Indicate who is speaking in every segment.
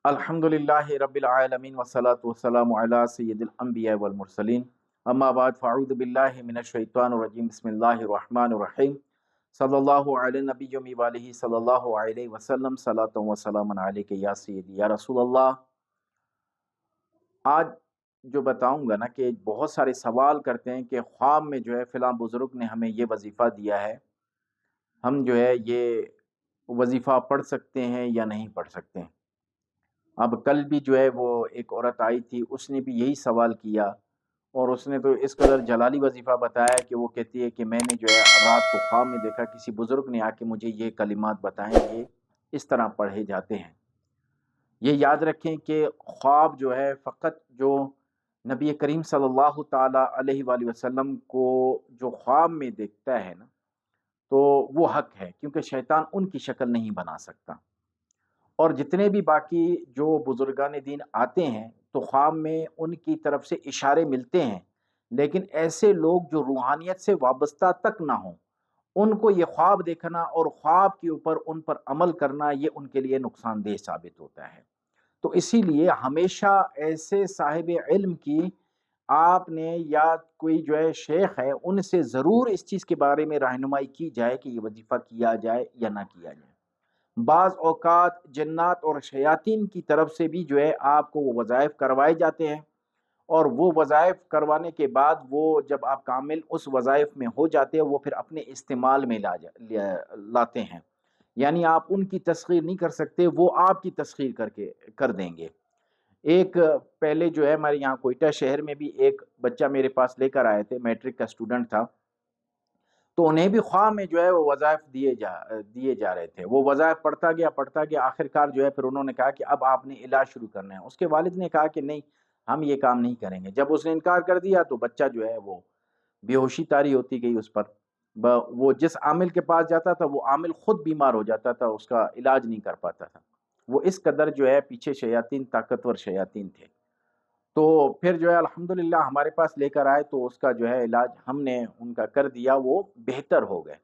Speaker 1: الحمدللہ رب العالمین والصلاة والسلام علی سید الانبیاء والمرسلین اما بعد فاعوذ باللہ من الشیطان الرجیم بسم اللہ الرحمن الرحیم صلی اللہ علی نبی وآلہ صلی اللہ علیہ وسلم صلاۃ و سلام علیک یا سیدی یا رسول اللہ۔ آج جو بتاؤں گا نا کہ بہت سارے سوال کرتے ہیں کہ خواب میں جو ہے فلاں بزرگ نے ہمیں یہ وظیفہ دیا ہے، ہم جو ہے یہ وظیفہ پڑھ سکتے ہیں یا نہیں پڑھ سکتے ہیں۔ اب کل بھی جو ہے وہ ایک عورت آئی تھی، اس نے بھی یہی سوال کیا، اور اس نے تو اس قدر جلالی وظیفہ بتایا کہ وہ کہتی ہے کہ میں نے جو ہے رات کو خواب میں دیکھا کسی بزرگ نے آ کے مجھے یہ کلمات بتائیں، یہ اس طرح پڑھے جاتے ہیں۔ یہ یاد رکھیں کہ خواب جو ہے فقط جو نبی کریم صلی اللہ تعالی علیہ وآلہ وسلم کو جو خواب میں دیکھتا ہے نا، تو وہ حق ہے، کیونکہ شیطان ان کی شکل نہیں بنا سکتا۔ اور جتنے بھی باقی جو بزرگان دین آتے ہیں تو خواب میں ان کی طرف سے اشارے ملتے ہیں، لیکن ایسے لوگ جو روحانیت سے وابستہ تک نہ ہوں، ان کو یہ خواب دیکھنا اور خواب کے اوپر ان پر عمل کرنا یہ ان کے لیے نقصان دہ ثابت ہوتا ہے۔ تو اسی لیے ہمیشہ ایسے صاحب علم کی آپ نے یا کوئی جو ہے شیخ ہے ان سے ضرور اس چیز کے بارے میں رہنمائی کی جائے کہ یہ وظیفہ کیا جائے یا نہ کیا جائے۔ بعض اوقات جنات اور شیاطین کی طرف سے بھی جو ہے آپ کو وہ وظائف کروائے جاتے ہیں، اور وہ وظائف کروانے کے بعد وہ جب آپ کامل اس وظائف میں ہو جاتے ہیں وہ پھر اپنے استعمال میں لاتے ہیں، یعنی آپ ان کی تسخیر نہیں کر سکتے، وہ آپ کی تسخیر کر دیں گے۔ ایک پہلے جو ہے ہمارے یہاں کوئٹہ شہر میں بھی ایک بچہ میرے پاس لے کر آئے تھے، میٹرک کا اسٹوڈنٹ تھا، تو انہیں بھی خواب میں جو ہے وہ وظائف دیے جا رہے تھے۔ وہ وظائف پڑھتا گیا، آخرکار جو ہے پھر انہوں نے کہا کہ اب آپ نے علاج شروع کرنا ہے۔ اس کے والد نے کہا کہ نہیں، ہم یہ کام نہیں کریں گے۔ جب اس نے انکار کر دیا تو بچہ جو ہے وہ بے ہوشی طاری ہوتی گئی اس پر۔ وہ جس عامل کے پاس جاتا تھا وہ عامل خود بیمار ہو جاتا تھا، اس کا علاج نہیں کر پاتا تھا۔ وہ اس قدر جو ہے پیچھے شیاطین، طاقتور شیاطین تھے۔ تو پھر جو ہے الحمدللہ ہمارے پاس لے کر آئے تو اس کا جو ہے علاج ہم نے ان کا کر دیا، وہ بہتر ہو گئے۔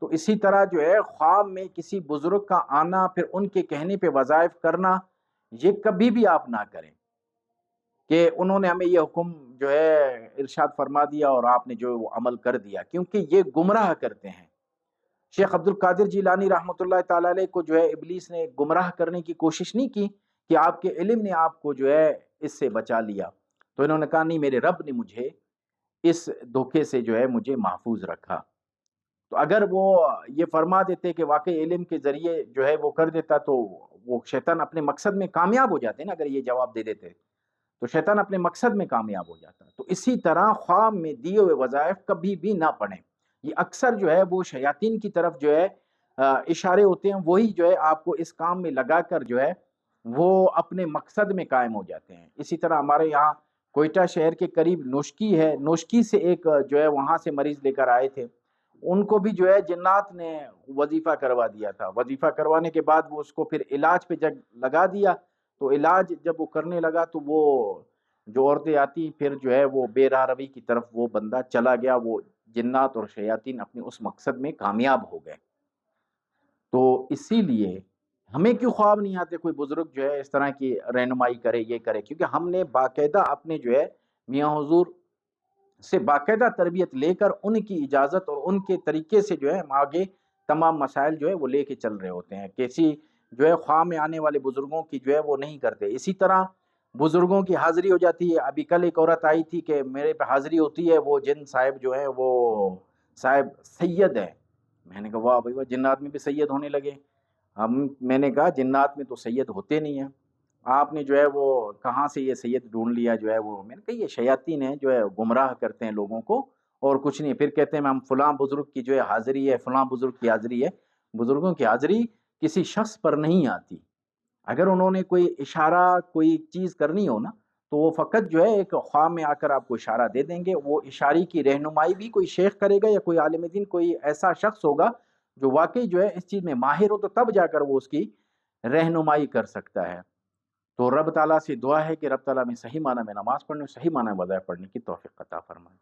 Speaker 1: تو اسی طرح جو ہے خواب میں کسی بزرگ کا آنا، پھر ان کے کہنے پہ وظائف کرنا، یہ کبھی بھی آپ نہ کریں کہ انہوں نے ہمیں یہ حکم جو ہے ارشاد فرما دیا اور آپ نے جو وہ عمل کر دیا، کیونکہ یہ گمراہ کرتے ہیں۔ شیخ عبد القادر جیلانی رحمۃ اللہ تعالی علیہ کو جو ہے ابلیس نے گمراہ کرنے کی کوشش نہیں کی کہ آپ کے علم نے آپ کو جو ہے اس سے بچا لیا، تو انہوں نے کہا نہیں، میرے رب نے مجھے اس دھوکے سے جو ہے مجھے محفوظ رکھا۔ تو اگر وہ یہ فرما دیتے کہ واقعی علم کے ذریعے جو ہے وہ کر دیتا تو وہ شیطان اپنے مقصد میں کامیاب ہو جاتے نا، اگر یہ جواب دے دیتے تو شیطان اپنے مقصد میں کامیاب ہو جاتا۔ تو اسی طرح خواب میں دیے ہوئے وظائف کبھی بھی نہ پڑھیں۔ یہ اکثر جو ہے وہ شیاطین کی طرف جو ہے اشارے ہوتے ہیں، وہی جو ہے آپ کو اس کام میں لگا کر جو ہے وہ اپنے مقصد میں قائم ہو جاتے ہیں۔ اسی طرح ہمارے یہاں کوئٹہ شہر کے قریب نوشکی ہے، نوشکی سے ایک جو ہے وہاں سے مریض لے کر آئے تھے، ان کو بھی جو ہے جنات نے وظیفہ کروا دیا تھا۔ وظیفہ کروانے کے بعد وہ اس کو پھر علاج پہ جب لگا دیا تو علاج جب وہ کرنے لگا تو وہ جو عورتیں آتی پھر جو ہے وہ بے راہ روی کی طرف وہ بندہ چلا گیا، وہ جنات اور شیاطین اپنے اس مقصد میں کامیاب ہو گئے۔ تو اسی لیے ہمیں کیوں خواب نہیں آتے کوئی بزرگ جو ہے اس طرح کی رہنمائی کرے، یہ کرے، کیونکہ ہم نے باقاعدہ اپنے جو ہے میاں حضور سے باقاعدہ تربیت لے کر ان کی اجازت اور ان کے طریقے سے جو ہے ہم آگے تمام مسائل جو ہے وہ لے کے چل رہے ہوتے ہیں۔ کسی جو ہے خواب میں آنے والے بزرگوں کی جو ہے وہ نہیں کرتے۔ اسی طرح بزرگوں کی حاضری ہو جاتی ہے۔ ابھی کل ایک عورت آئی تھی کہ میرے پہ حاضری ہوتی ہے، وہ جن صاحب جو ہیں وہ صاحب سید ہے۔ میں نے کہا واہ بھائی واہ، جنات میں بھی سید ہونے لگے۔ میں نے کہا جنات میں تو سید ہوتے نہیں ہیں، آپ نے جو ہے وہ کہاں سے یہ سید ڈھونڈ لیا جو ہے وہ؟ میں نے کہا یہ شیاطین ہیں جو ہے گمراہ کرتے ہیں لوگوں کو، اور کچھ نہیں۔ پھر کہتے ہیں ہم فلاں بزرگ کی جو ہے حاضری ہے، فلاں بزرگ کی حاضری ہے۔ بزرگوں کی حاضری کسی شخص پر نہیں آتی۔ اگر انہوں نے کوئی اشارہ، کوئی چیز کرنی ہو نا، تو وہ فقط جو ہے ایک خواب میں آ کر آپ کو اشارہ دے دیں گے۔ وہ اشارے کی رہنمائی بھی کوئی شیخ کرے گا یا کوئی عالم دین، کوئی ایسا شخص ہوگا جو واقعی جو ہے اس چیز میں ماہر ہو، تو تب جا کر وہ اس کی رہنمائی کر سکتا ہے۔ تو رب تعالیٰ سے دعا ہے کہ رب تعالیٰ میں صحیح معنی میں نماز پڑھنے، صحیح معنی میں وظائف پڑھنے کی توفیق عطا فرمائے۔